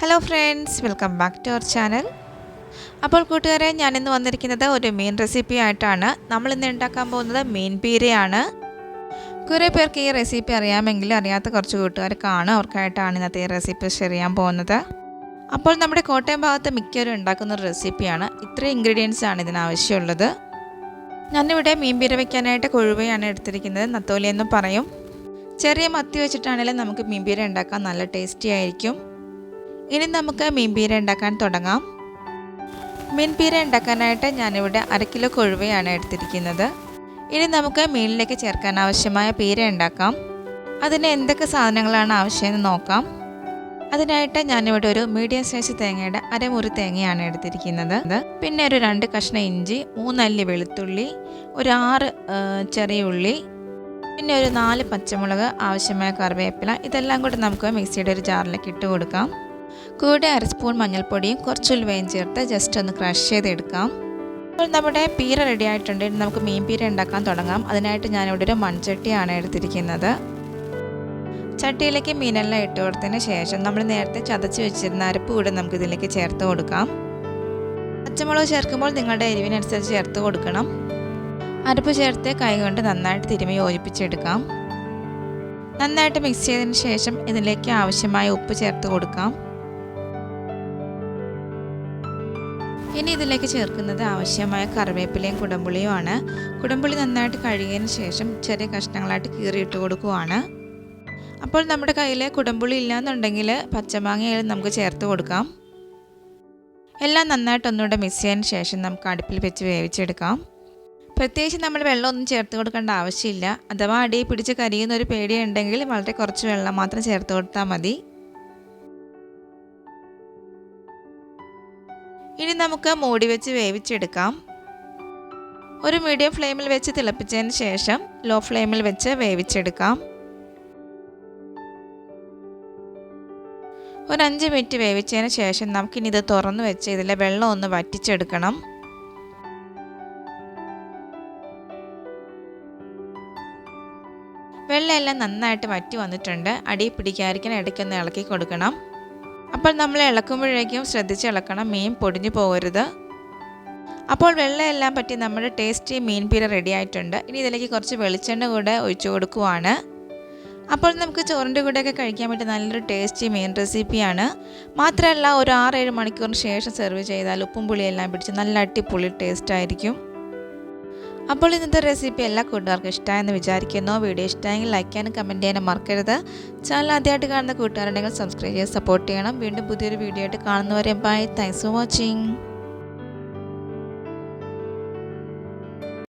Hello friends, welcome back to our channel. അപ്പോൾ കൂട്ടുകാരെ, ഞാനിന്ന് വന്നിരിക്കുന്നത് ഒരു മീൻ റെസിപ്പി ആയിട്ടാണ്. നമ്മളിന്ന് ഉണ്ടാക്കാൻ പോകുന്നത് മീൻ പീരയാണ്. കുറേ പേർക്ക് ഈ റെസിപ്പി അറിയാമെങ്കിലും അറിയാത്ത കുറച്ച് കൂട്ടുകാർ കാണും. അവർക്കായിട്ടാണ് ഇന്നത്തെ ഈ റെസിപ്പി ഷെയർ ചെയ്യാൻ പോകുന്നത്. അപ്പോൾ നമ്മുടെ കോട്ടയം ഭാഗത്ത് മിക്കവരും ഉണ്ടാക്കുന്ന ഒരു റെസിപ്പിയാണ്. ഇത്രയും ഇൻഗ്രീഡിയൻസ് ആണ് ഇതിനാവശ്യമുള്ളത്. ഞാനിവിടെ മീൻ പീര വയ്ക്കാനായിട്ട് കൊഴുവയാണ് എടുത്തിരിക്കുന്നത്. നത്തോലി എന്നും പറയും. ചെറിയ മത്തി വെച്ചിട്ടാണെങ്കിലും നമുക്ക് മീൻ പീര ഉണ്ടാക്കാൻ നല്ല ടേസ്റ്റി ആയിരിക്കും. ഇനി നമുക്ക് മീൻ പീര ഉണ്ടാക്കാൻ തുടങ്ങാം. മീൻ പീര ഉണ്ടാക്കാനായിട്ട് ഞാനിവിടെ 1 കിലോ കൊഴുവയാണ് എടുത്തിരിക്കുന്നത്. ഇനി നമുക്ക് മീനിലേക്ക് ചേർക്കാൻ ആവശ്യമായ പീര ഉണ്ടാക്കാം. അതിന് എന്തൊക്കെ സാധനങ്ങളാണ് ആവശ്യമെന്ന് നോക്കാം. അതിനായിട്ട് ഞാനിവിടെ ഒരു മീഡിയം സൈസ് തേങ്ങയുടെ 1/2 മുറി തേങ്ങയാണ് എടുത്തിരിക്കുന്നത്. പിന്നെ ഒരു 2 കഷ്ണം ഇഞ്ചി, 3 അല്ലി വെളുത്തുള്ളി, ഒരു 6 ചെറിയ ഉള്ളി, പിന്നെ ഒരു 4 പച്ചമുളക്, ആവശ്യമായ കറിവേപ്പില. ഇതെല്ലാം കൂടി നമുക്ക് മിക്സിയുടെ ഒരു ജാറിലേക്ക് ഇട്ട് കൊടുക്കാം. കൂടെ 1 സ്പൂൺ മഞ്ഞൾപ്പൊടിയും കുറച്ച് ഉലുവയും ചേർത്ത് ജസ്റ്റ് ഒന്ന് ക്രഷ് ചെയ്തെടുക്കാം. അപ്പോൾ നമ്മുടെ പീര റെഡി ആയിട്ടുണ്ട്. നമുക്ക് മീൻ പീര ഉണ്ടാക്കാൻ തുടങ്ങാം. അതിനായിട്ട് ഞാനിവിടെ ഒരു മൺചട്ടിയാണ് എടുത്തിരിക്കുന്നത്. ചട്ടിയിലേക്ക് മീനെല്ലാം ഇട്ട് കൊടുത്തതിന് ശേഷം നമ്മൾ നേരത്തെ ചതച്ച് വെച്ചിരുന്ന അരപ്പ് കൂടെ നമുക്ക് ഇതിലേക്ക് ചേർത്ത് കൊടുക്കാം. പച്ചമുളക് ചേർക്കുമ്പോൾ നിങ്ങളുടെ എരിവിനനുസരിച്ച് ചേർത്ത് കൊടുക്കണം. അരപ്പ് ചേർത്ത് കൈകൊണ്ട് നന്നായിട്ട് തിരുമ്മി യോജിപ്പിച്ചെടുക്കാം. നന്നായിട്ട് മിക്സ് ചെയ്തതിന് ശേഷം ഇതിലേക്ക് ആവശ്യമായ ഉപ്പ് ചേർത്ത് കൊടുക്കാം. ഇനി ഇതിലേക്ക് ചേർക്കുന്നത് ആവശ്യമായ കറിവേപ്പിലയും കുടംപുളിയുമാണ്. കുടംപുളി നന്നായിട്ട് കഴുകിയതിന് ശേഷം ചെറിയ കഷ്ണങ്ങളായിട്ട് കീറിയിട്ട് കൊടുക്കുവാണ്. അപ്പോൾ നമ്മുടെ കയ്യിൽ കുടംപുളി ഇല്ലാന്നുണ്ടെങ്കിൽ പച്ചമാങ്ങയായാലും നമുക്ക് ചേർത്ത് കൊടുക്കാം. എല്ലാം നന്നായിട്ട് ഒന്നുകൂടെ മിക്സ് ചെയ്തതിന് ശേഷം നമുക്ക് അടുപ്പിൽ വെച്ച് വേവിച്ചെടുക്കാം. പ്രത്യേകിച്ച് നമ്മൾ വെള്ളമൊന്നും ചേർത്ത് കൊടുക്കേണ്ട ആവശ്യമില്ല. അഥവാ അടിയിൽ പിടിച്ച് കരിയുന്ന ഒരു പേടിയുണ്ടെങ്കിൽ വളരെ കുറച്ച് വെള്ളം മാത്രം ചേർത്ത് കൊടുത്താൽ മതി. ഇനി നമുക്ക് മൂടി വെച്ച് വേവിച്ചെടുക്കാം. ഒരു മീഡിയം ഫ്ലെയിമിൽ വെച്ച് തിളപ്പിച്ചതിന് ശേഷം ലോ ഫ്ലെയിമിൽ വെച്ച് വേവിച്ചെടുക്കാം. ഒരു 5 മിനിറ്റ് വേവിച്ചതിന് ശേഷം നമുക്കിനി ഇത് തുറന്ന് വെച്ച് ഇതിലെ വെള്ളം ഒന്ന് വറ്റിച്ചെടുക്കണം. വെള്ളമെല്ലാം നന്നായിട്ട് വറ്റി വന്നിട്ടുണ്ട്. അടി പിടിക്കാതിരിക്കാൻ ഇടയ്ക്കൊന്ന് ഇളക്കി കൊടുക്കണം. അപ്പോൾ നമ്മൾ ഇളക്കുമ്പോഴേക്കും ശ്രദ്ധിച്ച് ഇളക്കണം, മീൻ പൊടിഞ്ഞു പോകരുത്. അപ്പോൾ വെള്ളമെല്ലാം പറ്റി നമ്മുടെ ടേസ്റ്റി മീൻ പീര റെഡി ആയിട്ടുണ്ട്. ഇനി ഇതിലേക്ക് കുറച്ച് വെളിച്ചെണ്ണ കൂടെ ഒഴിച്ചു കൊടുക്കുവാണ്. അപ്പോൾ നമുക്ക് ചോറിൻ്റെ കൂടെയൊക്കെ കഴിക്കാൻ പറ്റിയ നല്ലൊരു ടേസ്റ്റി മീൻ റെസിപ്പിയാണ്. മാത്രമല്ല ഒരു 6-7 മണിക്കൂറിന് ശേഷം സെർവ് ചെയ്താൽ ഉപ്പും പുളിയെല്ലാം പിടിച്ച് നല്ല അടിപൊളി ടേസ്റ്റ് ആയിരിക്കും. അപ്പോൾ ഇന്നത്തെ റെസിപ്പി എല്ലാ കൂട്ടുകാർക്കും ഇഷ്ടമായെന്ന് വിചാരിക്കുന്നു. വീഡിയോ ഇഷ്ടമായെങ്കിൽ ലൈക്ക് ചെയ്യാനും കമൻറ്റ് ചെയ്യാനും മറക്കരുത്. ചാനൽ ആദ്യമായിട്ട് കാണുന്ന കൂട്ടുകാരുണ്ടെങ്കിൽ സബ്സ്ക്രൈബ് ചെയ്ത് സപ്പോർട്ട് ചെയ്യണം. വീണ്ടും പുതിയൊരു വീഡിയോ ആയിട്ട് കാണുന്നവരെ ബൈ. Thanks for watching.